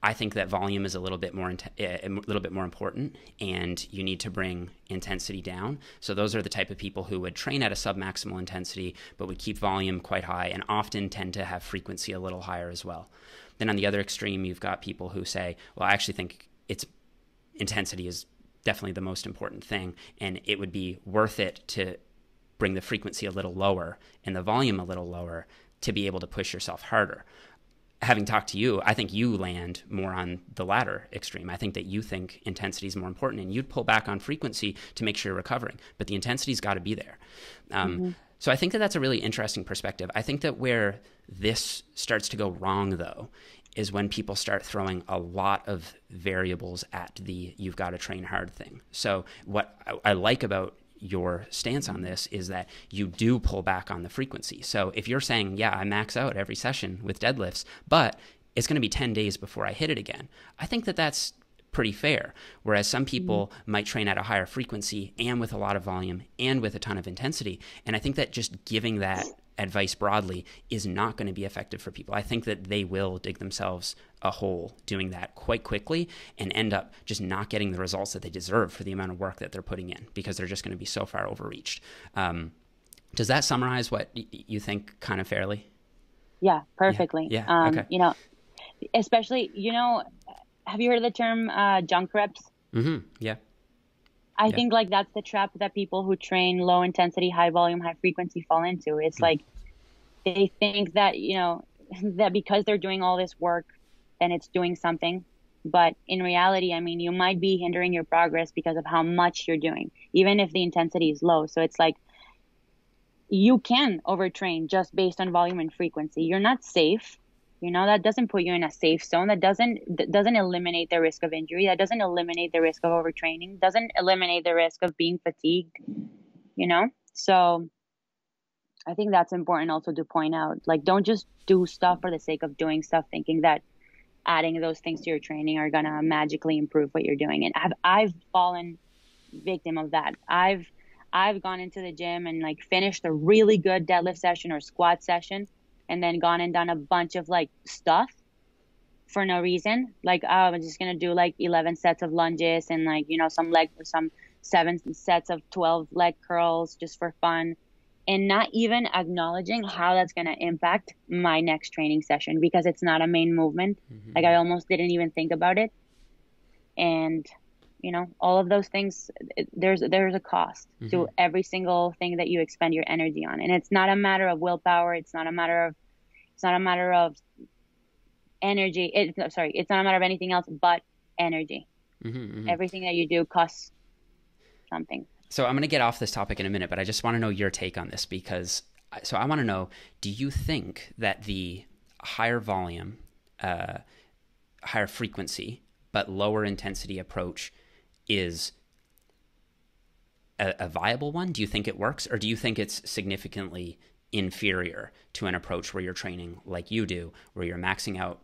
I think that volume is a little bit more important, and you need to bring intensity down. So those are the type of people who would train at a submaximal intensity, but would keep volume quite high and often tend to have frequency a little higher as well. Then on the other extreme, you've got people who say, well, I actually think intensity is definitely the most important thing, and it would be worth it to bring the frequency a little lower and the volume a little lower to be able to push yourself harder. Having talked to you, I think you land more on the latter extreme. I think that you think intensity is more important, and you'd pull back on frequency to make sure you're recovering, but the intensity's got to be there. So I think that that's a really interesting perspective. I think that where this starts to go wrong, though, is when people start throwing a lot of variables at the you've got to train hard thing. So what I like about your stance on this is that you do pull back on the frequency. So if you're saying, yeah, I max out every session with deadlifts, but it's going to be 10 days before I hit it again, I think that that's pretty fair. Whereas some people might train at a higher frequency and with a lot of volume and with a ton of intensity. And I think that just giving that advice broadly is not going to be effective for people. I think that they will dig themselves a hole doing that quite quickly and end up just not getting the results that they deserve for the amount of work that they're putting in, because they're just going to be so far overreached. Does that summarize what you think kind of fairly? Yeah, perfectly. Yeah. Okay. You know, especially, have you heard of the term junk reps? Yeah. I think like that's the trap that people who train low intensity, high volume, high frequency fall into. It's like they think that, that because they're doing all this work, then it's doing something. But in reality, I mean, you might be hindering your progress because of how much you're doing, even if the intensity is low. So it's like you can overtrain just based on volume and frequency. You're not safe. That doesn't put you in a safe zone. That doesn't eliminate the risk of injury. That doesn't eliminate the risk of overtraining. Doesn't eliminate the risk of being fatigued. So I think that's important also to point out. Like, don't just do stuff for the sake of doing stuff, thinking that adding those things to your training are gonna magically improve what you're doing. And I've fallen victim of that. I've gone into the gym and like finished a really good deadlift session or squat session, and then gone and done a bunch of like stuff for no reason. Like, oh, I'm just going to do like 11 sets of lunges and like, some 7 sets of 12 leg curls just for fun, and not even acknowledging how that's going to impact my next training session because it's not a main movement. Like, I almost didn't even think about it. And, all of those things, there's a cost to every single thing that you expend your energy on. And it's not a matter of willpower. It's not a matter of energy. It's not a matter of anything else but energy. Everything that you do costs something. So I'm going to get off this topic in a minute, but I just want to know your take on this so I want to know, do you think that the higher volume, higher frequency, but lower intensity approach is a viable one? Do you think it works, or do you think it's significantly inferior to an approach where you're training like you do, where you're maxing out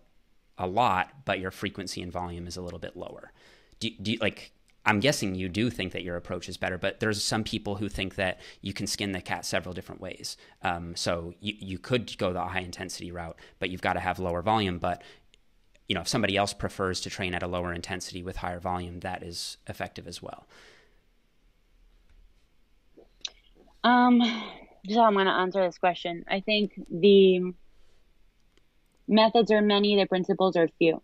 a lot, but your frequency and volume is a little bit lower? Do you like, I'm guessing you do think that your approach is better, but there's some people who think that you can skin the cat several different ways. So you could go the high intensity route, but you've got to have lower volume. But if somebody else prefers to train at a lower intensity with higher volume, that is effective as well. So I'm going to answer this question. I think the methods are many, the principles are few.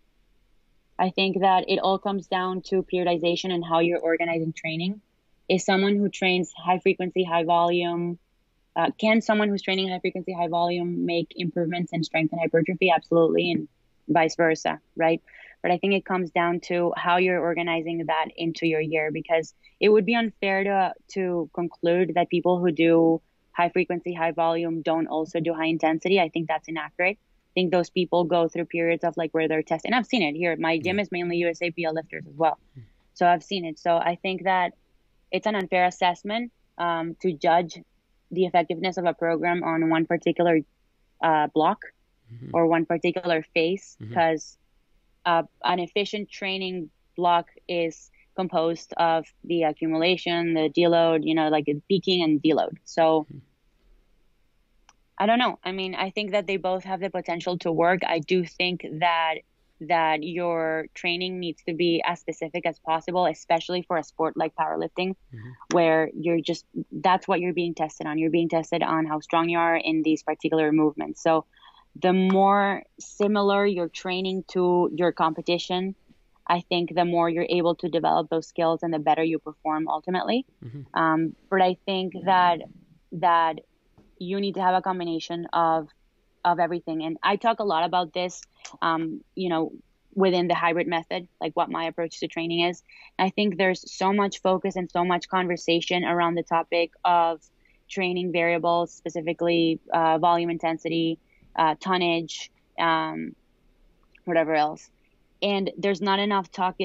I think that it all comes down to periodization and how you're organizing training. Is someone who trains high frequency, high volume, can someone who's training high frequency, high volume make improvements in strength and hypertrophy? Absolutely. And vice versa, right? But I think it comes down to how you're organizing that into your year, because it would be unfair to conclude that people who do high frequency, high volume don't also do high intensity. I think that's inaccurate. I think those people go through periods of like where they're testing. And I've seen it here. My gym is mainly USAPL lifters as well. So I've seen it. So I think that it's an unfair assessment to judge the effectiveness of a program on one particular block or one particular phase, because an efficient training block is composed of the accumulation, the deload, like the peaking and deload. So I don't know. I mean, I think that they both have the potential to work. I do think that your training needs to be as specific as possible, especially for a sport like powerlifting, where that's what you're being tested on. You're being tested on how strong you are in these particular movements. So the more similar your training to your competition, I think the more you're able to develop those skills and the better you perform ultimately. But I think that you need to have a combination of everything. And I talk a lot about this, within the hybrid method, like what my approach to training is. I think there's so much focus and so much conversation around the topic of training variables, specifically volume, intensity, tonnage, whatever else. And there's not enough talk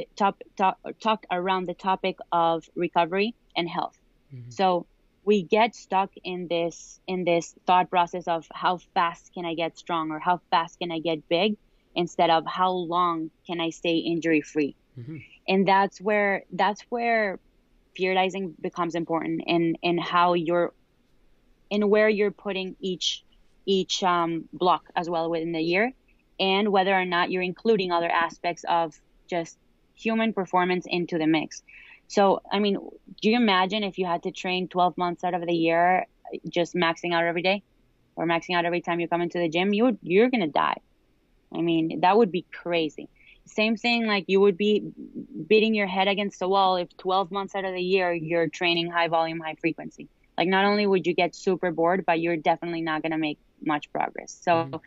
around the topic of recovery and health. So we get stuck in this thought process of how fast can I get strong or how fast can I get big, instead of how long can I stay injury free. And that's where periodizing becomes important, in how where you're putting each block as well within the year, and whether or not you're including other aspects of just human performance into the mix. So, I mean, do you imagine if you had to train 12 months out of the year, just maxing out every day or maxing out every time you come into the gym? You're going to die. I mean, that would be crazy. Same thing, like you would be beating your head against the wall if 12 months out of the year you're training high volume, high frequency. Like not only would you get super bored, but you're definitely not going to make much progress. So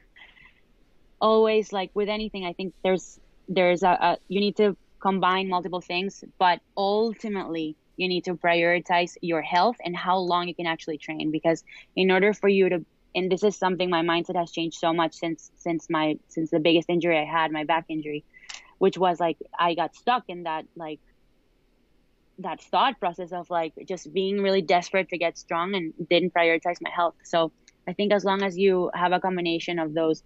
always, like with anything, I think there's you need to combine multiple things, but ultimately you need to prioritize your health and how long you can actually train, because in order for you to, and this is something my mindset has changed so much since the biggest injury I had, my back injury, which was like I got stuck in that that thought process of like just being really desperate to get strong and didn't prioritize my health. So I think as long as you have a combination of those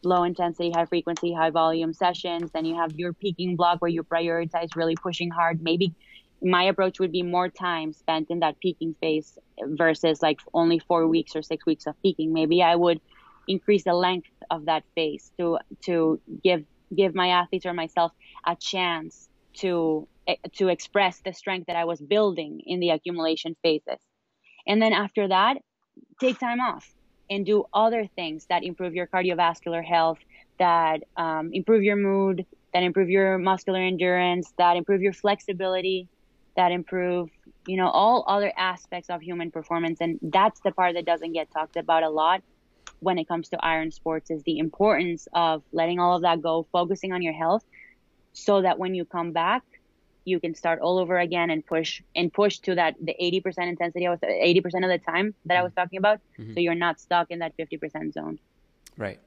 low intensity, high frequency, high volume sessions, then you have your peaking block where you prioritize really pushing hard. Maybe my approach would be more time spent in that peaking phase versus like only 4 weeks or 6 weeks of peaking. Maybe I would increase the length of that phase to give my athletes or myself a chance to express the strength that I was building in the accumulation phases. And then after that, take time off and do other things that improve your cardiovascular health, that improve your mood, that improve your muscular endurance, that improve your flexibility, that improve, all other aspects of human performance. And that's the part that doesn't get talked about a lot when it comes to iron sports, is the importance of letting all of that go, focusing on your health, so that when you come back, you can start all over again and push to the 80% intensity, 80% of the time that I was talking about. Mm-hmm. So you're not stuck in that 50% zone. Right.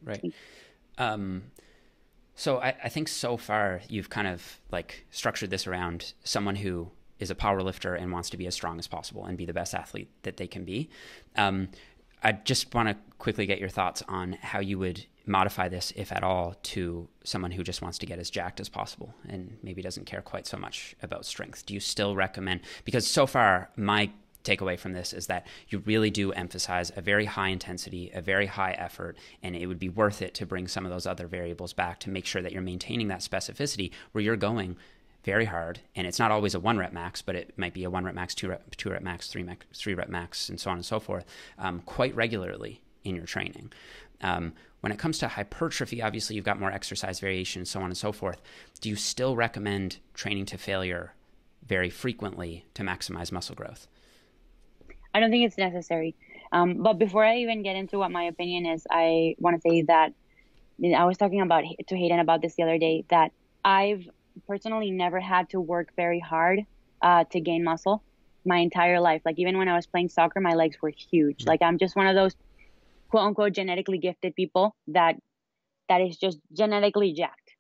So I think so far you've kind of like structured this around someone who is a power lifter and wants to be as strong as possible and be the best athlete that they can be. I just want to quickly get your thoughts on how you would modify this, if at all, to someone who just wants to get as jacked as possible and maybe doesn't care quite so much about strength. Do you still recommend, because so far my takeaway from this is that you really do emphasize a very high intensity, a very high effort, and it would be worth it to bring some of those other variables back to make sure that you're maintaining that specificity where you're going very hard, and it's not always a 1 rep max, but it might be a 1 rep max, 2 rep max, 3 rep max, and so on and so forth, quite regularly in your training. When it comes to hypertrophy, obviously you've got more exercise variation, so on and so forth. Do you still recommend training to failure very frequently to maximize muscle growth? I don't think it's necessary. But before I even get into what my opinion is, I want to say that I was talking to Hayden about this the other day, that I've personally never had to work very hard to gain muscle my entire life. Like even when I was playing soccer, my legs were huge. Mm-hmm. Like I'm just one of those quote unquote genetically gifted people that is just genetically jacked.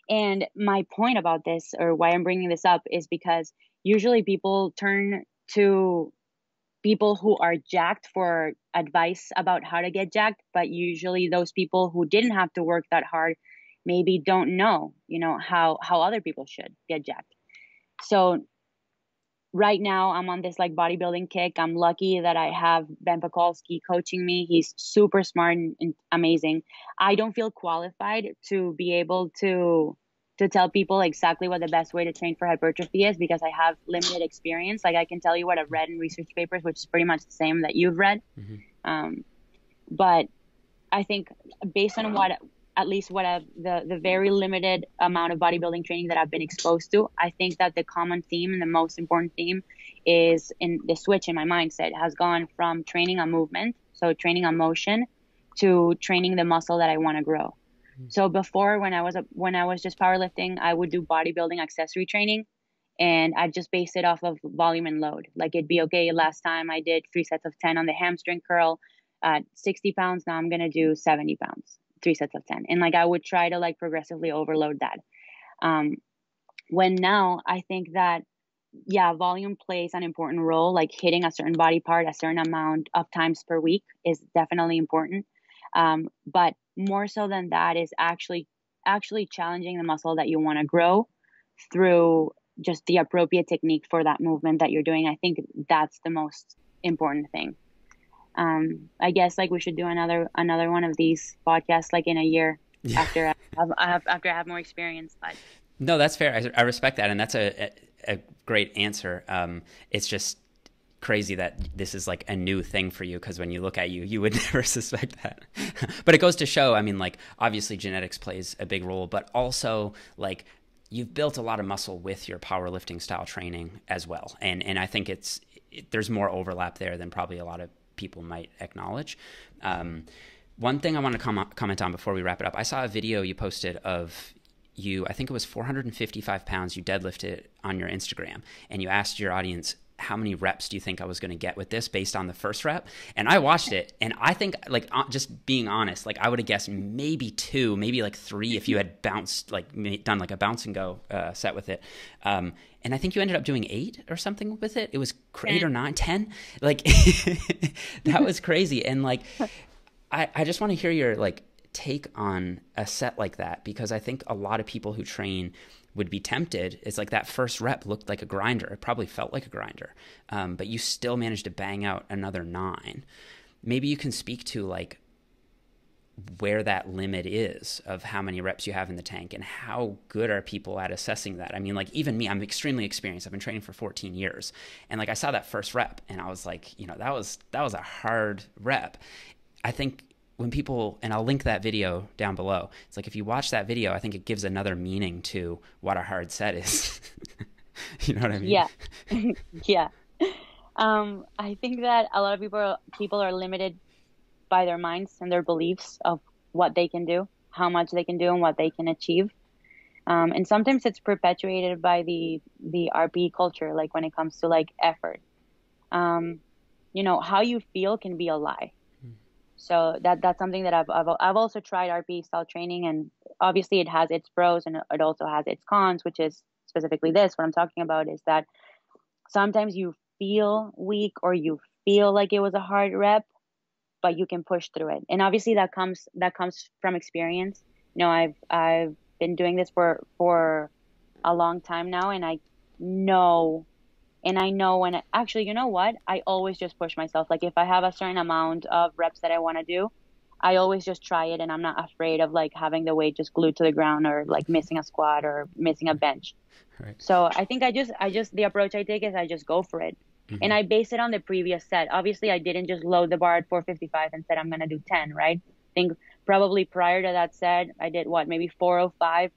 And my point about this, or why I'm bringing this up, is because usually people turn to people who are jacked for advice about how to get jacked, but usually those people who didn't have to work that hard maybe don't know, how other people should get jacked. So right now I'm on this like bodybuilding kick. I'm lucky that I have Ben Pekulski coaching me. He's super smart and amazing. I don't feel qualified to be able to tell people exactly what the best way to train for hypertrophy is, because I have limited experience. Like I can tell you what I've read in research papers, which is pretty much the same that you've read. Mm-hmm. But I think based on the very limited amount of bodybuilding training that I've been exposed to, I think that the common theme and the most important theme is, in the switch in my mindset has gone from training a movement, so training a motion, to training the muscle that I want to grow. Mm-hmm. So before, when I was just powerlifting, I would do bodybuilding accessory training, and I'd just base it off of volume and load. Like it'd be, okay, last time I did 3 sets of 10 on the hamstring curl at 60 pounds. Now I'm going to do 70 pounds. 3 sets of 10. And like, I would try to like progressively overload that. When now I think that, volume plays an important role, like hitting a certain body part a certain amount of times per week is definitely important. But more so than that is actually challenging the muscle that you want to grow through just the appropriate technique for that movement that you're doing. I think that's the most important thing. I guess like we should do another one of these podcasts like in a year Yeah. after after I have more experience. But No, that's fair. I respect that, and that's a great answer. It's just crazy that this is like a new thing for you, because when you look at you, you would never suspect that. But it goes to show, I mean, like obviously genetics plays a big role, but also like you've built a lot of muscle with your powerlifting style training as well, and I think there's more overlap there than probably a lot of people might acknowledge. One thing I want to comment on before we wrap it up, I saw a video you posted of you, I think it was 455 pounds, you deadlifted on your Instagram, and you asked your audience, how many reps do you think I was going to get with this based on the first rep? And I watched it, and I think, like, just being honest, like I would have guessed maybe 2, maybe like 3 if you had bounced, like done like a bounce and go set with it. And I think you ended up doing 8 or something with it. It was 8 or 9, 10. Like that was crazy. And like, I just want to hear your like take on a set like that, because I think a lot of people who train would be tempted. It's like that first rep looked like a grinder. It probably felt like a grinder, but you still managed to bang out another 9. Maybe you can speak to like where that limit is of how many reps you have in the tank, and how good are people at assessing that? I mean, like even me, I'm extremely experienced. I've been training for 14 years. And like I saw that first rep and I was like, you know, that was a hard rep. I think when people, and I'll link that video down below, it's like if you watch that video, I think it gives another meaning to what a hard set is. You know what I mean? yeah, yeah. I think that a lot of people are limited by their minds and their beliefs of what they can do, how much they can do, and what they can achieve. And sometimes it's perpetuated by the RP culture, like when it comes to like effort. You know, how you feel can be a lie. So that's something that I've also tried RP style training, and obviously it has its pros and it also has its cons, which is specifically this. What I'm talking about is that sometimes you feel weak or you feel like it was a hard rep, but you can push through it. And obviously that comes from experience. You know, I've been doing this for a long time now, and I know when actually, you know what? I always just push myself. Like if I have a certain amount of reps that I want to do, I always just try it, and I'm not afraid of like having the weight just glued to the ground or like missing a squat or missing a bench. Right. So I think I just the approach I take is I just go for it. Mm-hmm. And I base it on the previous set. Obviously, I didn't just load the bar at 455 and said I'm going to do 10, right? I think probably prior to that set, I did maybe 405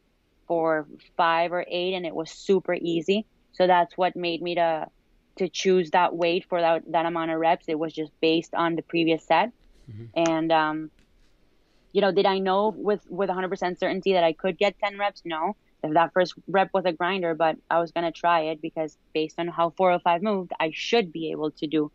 for 5 or 8, and it was super easy. So that's what made me to choose that weight for that amount of reps. It was just based on the previous set. Mm-hmm. And, you know, did I know with 100% certainty that I could get 10 reps? No. If that first rep was a grinder, but I was going to try it because based on how 405 moved, I should be able to do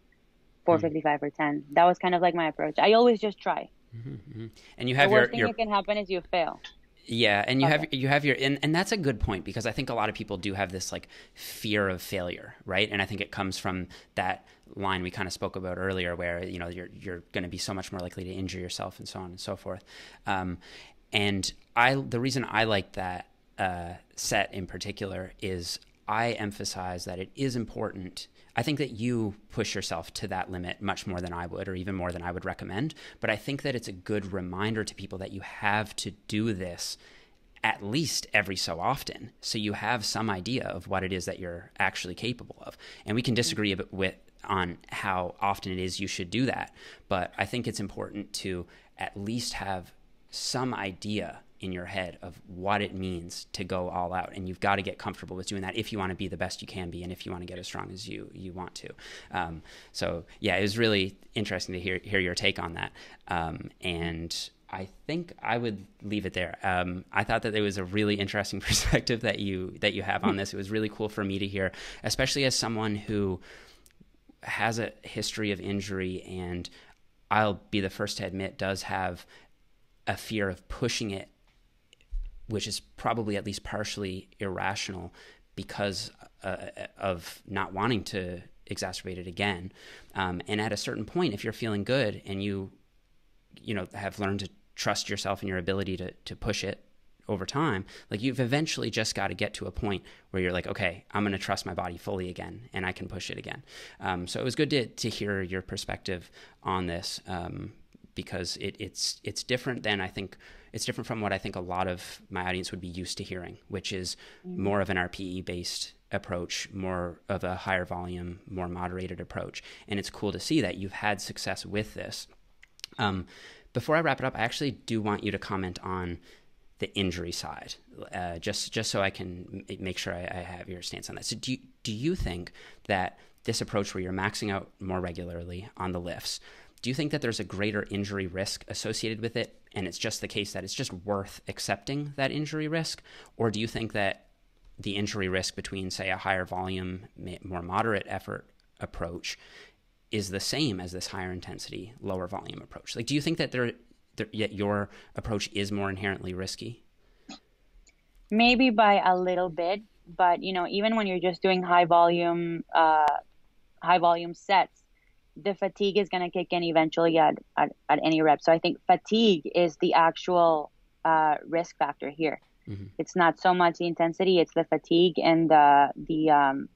455 or 10. That was kind of like my approach. I always just try. Mm-hmm. And you have the worst thing that can happen is you fail. Yeah, and you have your and that's a good point, because I think a lot of people do have this like fear of failure, right? And I think it comes from that line we kind of spoke about earlier, where you know you're going to be so much more likely to injure yourself and so on and so forth. And the reason I like that set in particular is I emphasize that it is important. I think that you push yourself to that limit much more than I would, or even more than I would recommend. But I think that it's a good reminder to people that you have to do this at least every so often, so you have some idea of what it is that you're actually capable of. And we can disagree a bit on how often it is you should do that, but I think it's important to at least have some idea in your head of what it means to go all out, and you've got to get comfortable with doing that if you want to be the best you can be, and if you want to get as strong as you want to. So yeah, it was really interesting to hear your take on that, and I think I would leave it there. I thought that there was a really interesting perspective that you have on this. It was really cool for me to hear, especially as someone who has a history of injury, and I'll be the first to admit does have a fear of pushing it, which is probably at least partially irrational because of not wanting to exacerbate it again. And at a certain point, if you're feeling good and you know have learned to trust yourself and your ability to push it over time, like you've eventually just got to get to a point where you're like, okay, I'm going to trust my body fully again and I can push it again. So it was good to hear your perspective on this, because it's different than it's different from what I think a lot of my audience would be used to hearing, which is more of an RPE based approach, more of a higher volume, more moderated approach. And it's cool to see that you've had success with this. Before I wrap it up, I actually do want you to comment on the injury side, just so I can make sure I have your stance on that. So do you think that this approach where you're maxing out more regularly on the lifts, do you think that there's a greater injury risk associated with it, and it's just the case that it's just worth accepting that injury risk? Or do you think that the injury risk between, say, a higher volume, more moderate effort approach is the same as this higher intensity, lower volume approach? Like, do you think that yet your approach is more inherently risky? Maybe by a little bit, but even when you're just doing high volume sets, the fatigue is going to kick in eventually at any rep. So I think fatigue is the actual risk factor here. Mm-hmm. It's not so much the intensity, it's the fatigue and the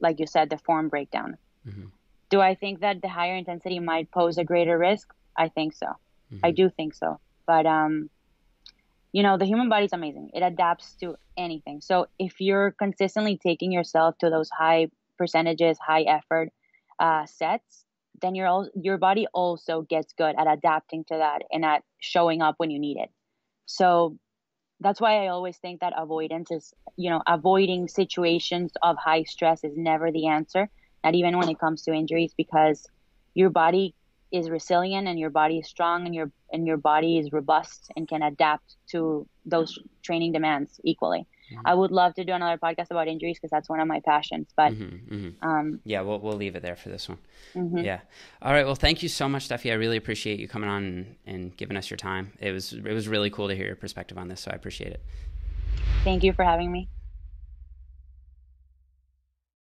like you said, the form breakdown. Mm-hmm. Do I think that the higher intensity might pose a greater risk? I think so. Mm-hmm. I do think so. But the human body is amazing. It adapts to anything. So if you're consistently taking yourself to those high percentages, high effort sets, then your body also gets good at adapting to that and at showing up when you need it. So that's why I always think that avoidance is, avoiding situations of high stress is never the answer, not even when it comes to injuries, because your body is resilient and your body is strong and your body is robust and can adapt to those training demands equally. Mm-hmm. I would love to do another podcast about injuries because that's one of my passions. But yeah, we'll leave it there for this one. Mm-hmm. Yeah. All right. Well, thank you so much, Stefi. I really appreciate you coming on and giving us your time. It was really cool to hear your perspective on this, so I appreciate it. Thank you for having me.